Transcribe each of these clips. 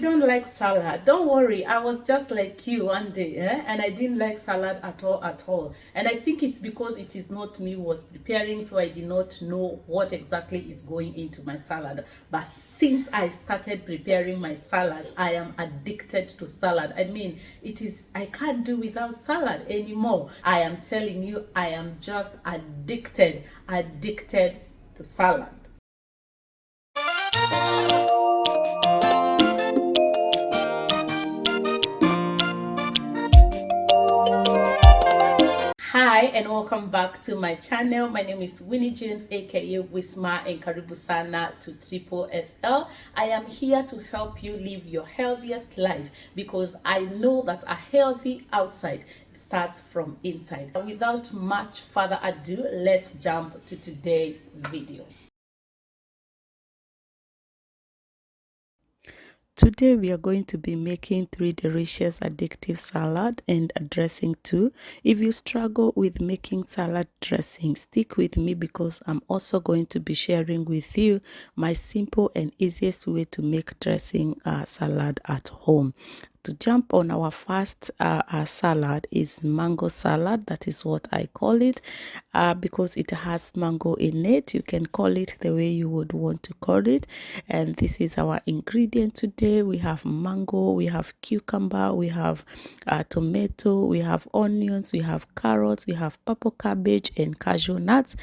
don't like salad. Don't worry, I was just like you one day, and I didn't like salad at all. And I think it's because it is not me who was preparing, so I did not know what exactly is going into my salad. But since I started preparing my salad, I am addicted to salad. I mean, I can't do without salad anymore. I am telling you, I am just addicted to salad. Hi and welcome back to my channel. My name is Winnie James, aka Wisma, and Karibu Sana to Triple FL. I am here to help you live your healthiest life because I know that a healthy outside starts from inside. Without much further ado, let's jump to today's video. Today we are going to be making 3 delicious addictive salad and a dressing too. If you struggle with making salad dressing, stick with me because I'm also going to be sharing with you my simple and easiest way to make dressing salad at home. To jump on our first salad is mango salad. That is what I call it because it has mango in it. You can call it the way you would want to call it. And this is our ingredient today. We have mango, we have cucumber, we have tomato, we have onions, we have carrots, we have purple cabbage and cashew nuts.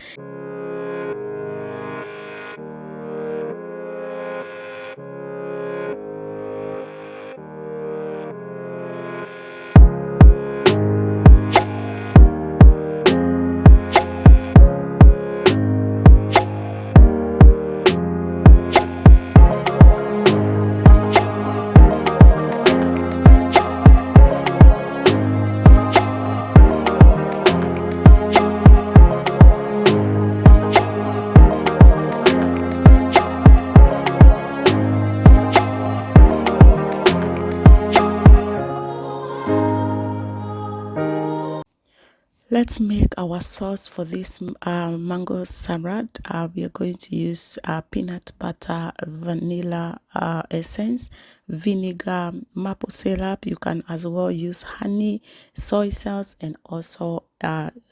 Let's make our sauce for this mango salad. We are going to use peanut butter, vanilla essence, vinegar, maple syrup. You can as well use honey, soy sauce, and also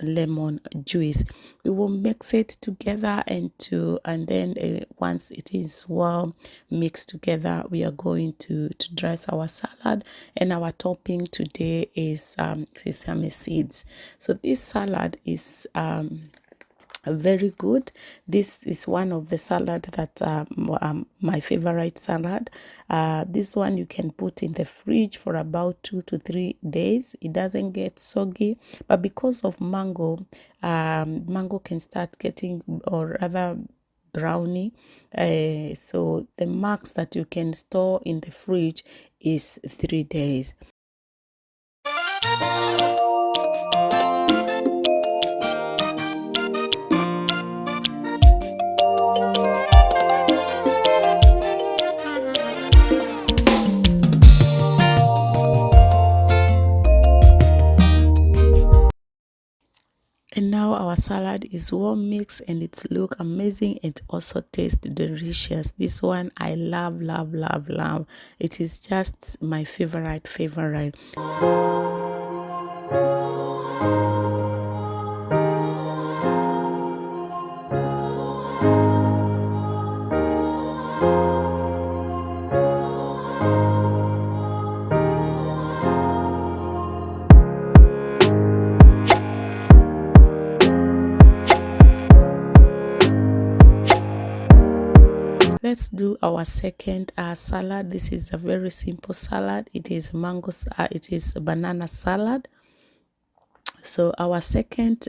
lemon juice. We will mix it together and then once it is well mixed together, we are going to dress our salad. And our topping today is sesame seeds. So this salad is very good. This is one of the salad that my favorite salad. This one you can put in the fridge for about 2 to 3 days. It doesn't get soggy, but because of mango, mango can start getting, or rather brownie. So the max that you can store in the fridge is 3 days. And now our salad is well mixed and it look amazing and also taste delicious. This one I love. It is just my favorite. Let's do our second salad. This is a very simple salad. It is it is banana salad. So our second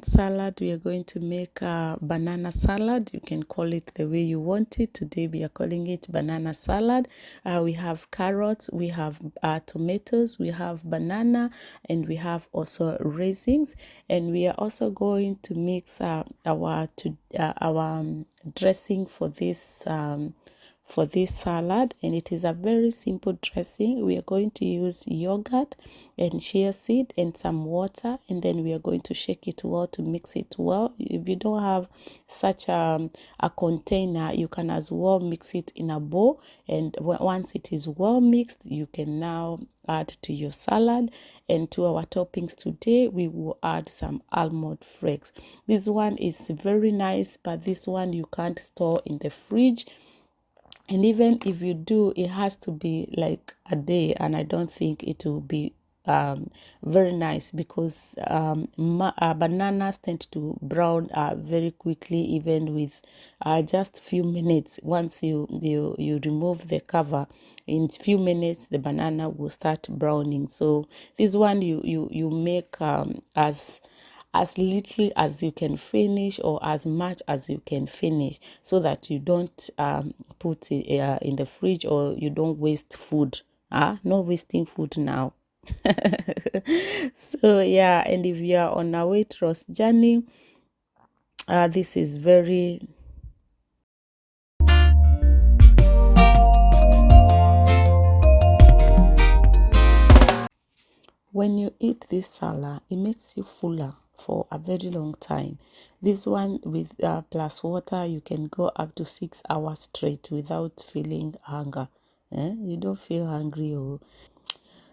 salad, we are going to make a banana salad. You can call it the way you want it. Today we are calling it banana salad. We have carrots, we have tomatoes, we have banana, and we have also raisins. And we are also going to mix our dressing for this for this salad, and it is a very simple dressing. We are going to use yogurt and chia seed and some water, and then we are going to shake it well to mix it well. If you don't have such a container, you can as well mix it in a bowl, and once it is well mixed, you can now add to your salad. And to our toppings today, we will add some almond flakes. This one is very nice, but this one you can't store in the fridge, and even if you do, it has to be like a day, and I don't think it will be very nice, because bananas tend to brown very quickly, even with just few minutes. Once you remove the cover, in few minutes the banana will start browning. So this one you make as little as you can finish, or as much as you can finish, so that you don't put it in the fridge, or you don't waste food. No wasting food now. So yeah, and if you are on a weight loss journey, this is very when you eat this salad, it makes you fuller for a very long time. This one with plus water, you can go up to 6 hours straight without feeling hunger. You don't feel hungry.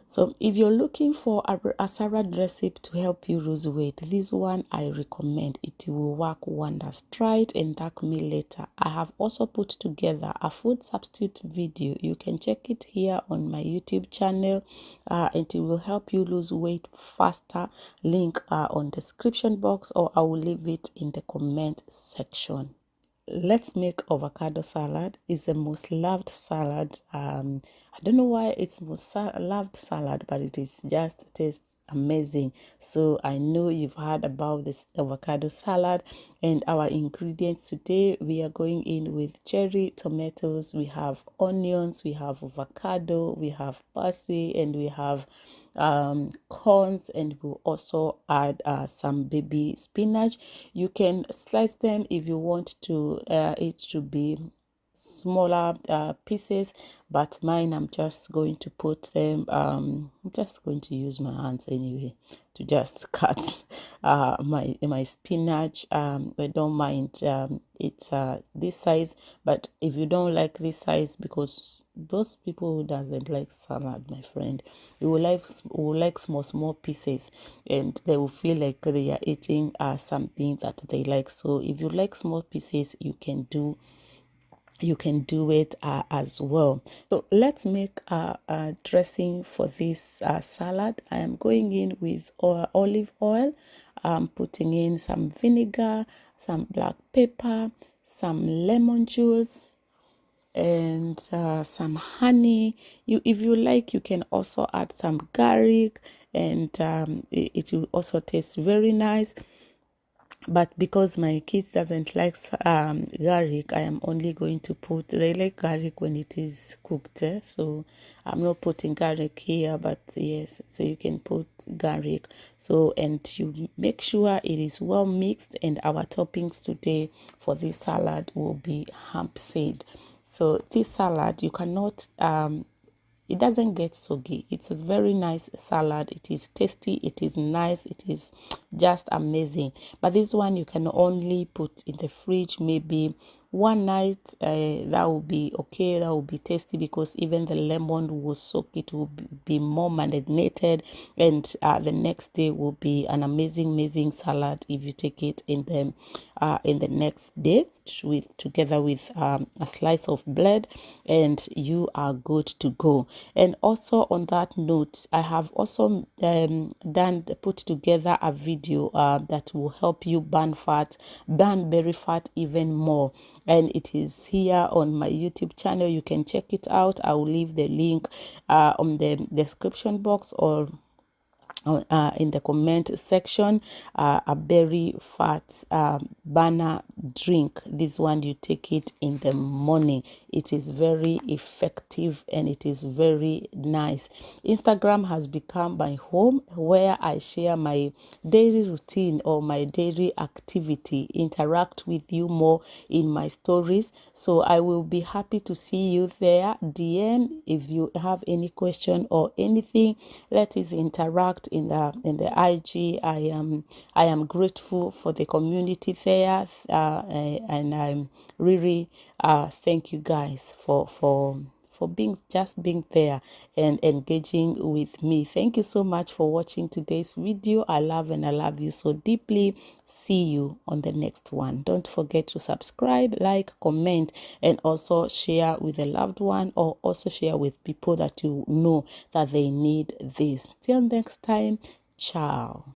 So if you're looking for a salad recipe to help you lose weight, this one I recommend. It will work wonders. Try it and thank me later. I have also put together a food substitute video. You can check it here on my YouTube channel, and it will help you lose weight faster. Link on description box, or I will leave it in the comment section. Let's make avocado salad. It's the most loved salad. I don't know why it's most loved salad, but it is just tastes amazing. So I know you've heard about this avocado salad, and our ingredients today, we are going in with cherry tomatoes, we have onions, we have avocado, we have parsley, and we have corns, and we'll also add some baby spinach. You can slice them if you want to it to be smaller pieces, but mine, I'm just going to put them I'm just going to use my hands anyway to just cut my spinach. I don't mind it's this size, but if you don't like this size, because those people who doesn't like salad, my friend, you will like small pieces, and they will feel like they are eating something that they like. So if you like small pieces, you can do it as well. So let's make a dressing for this salad. I am going in with olive oil. I'm putting in some vinegar, some black pepper, some lemon juice, and some honey. If you like, you can also add some garlic, and it will also taste very nice. But because my kids doesn't like garlic, I am only going to put, they like garlic when it is cooked, so I'm not putting garlic here, but yes, so you can put garlic. So, and you make sure it is well mixed, and our toppings today for this salad will be hemp seed. So this salad, you cannot it doesn't get soggy. It's a very nice salad. It is tasty, it is nice, it is just amazing. But this one you can only put in the fridge maybe one night. That will be okay, that will be tasty, because even the lemon will soak, it will be more marinated, and the next day will be an amazing salad if you take it in the next day together with a slice of bread, and you are good to go. And also on that note, I have also put together a video that will help you burn belly fat even more, and it is here on my YouTube channel. You can check it out. I will leave the link on the description box, or in the comment section. A berry fat banana drink. This one, you take it in the morning. It is very effective and it is very nice. Instagram has become my home where I share my daily routine or my daily activity, interact with you more in my stories. So I will be happy to see you there. DM if you have any question or anything. Let us interact in the IG. I am grateful for the community there, and I'm really thank you guys for being there and engaging with me. Thank you so much for watching today's video. I love you so deeply. See you on the next one. Don't forget to subscribe, like, comment, and also share with a loved one, or also share with people that you know that they need this. Till next time, ciao.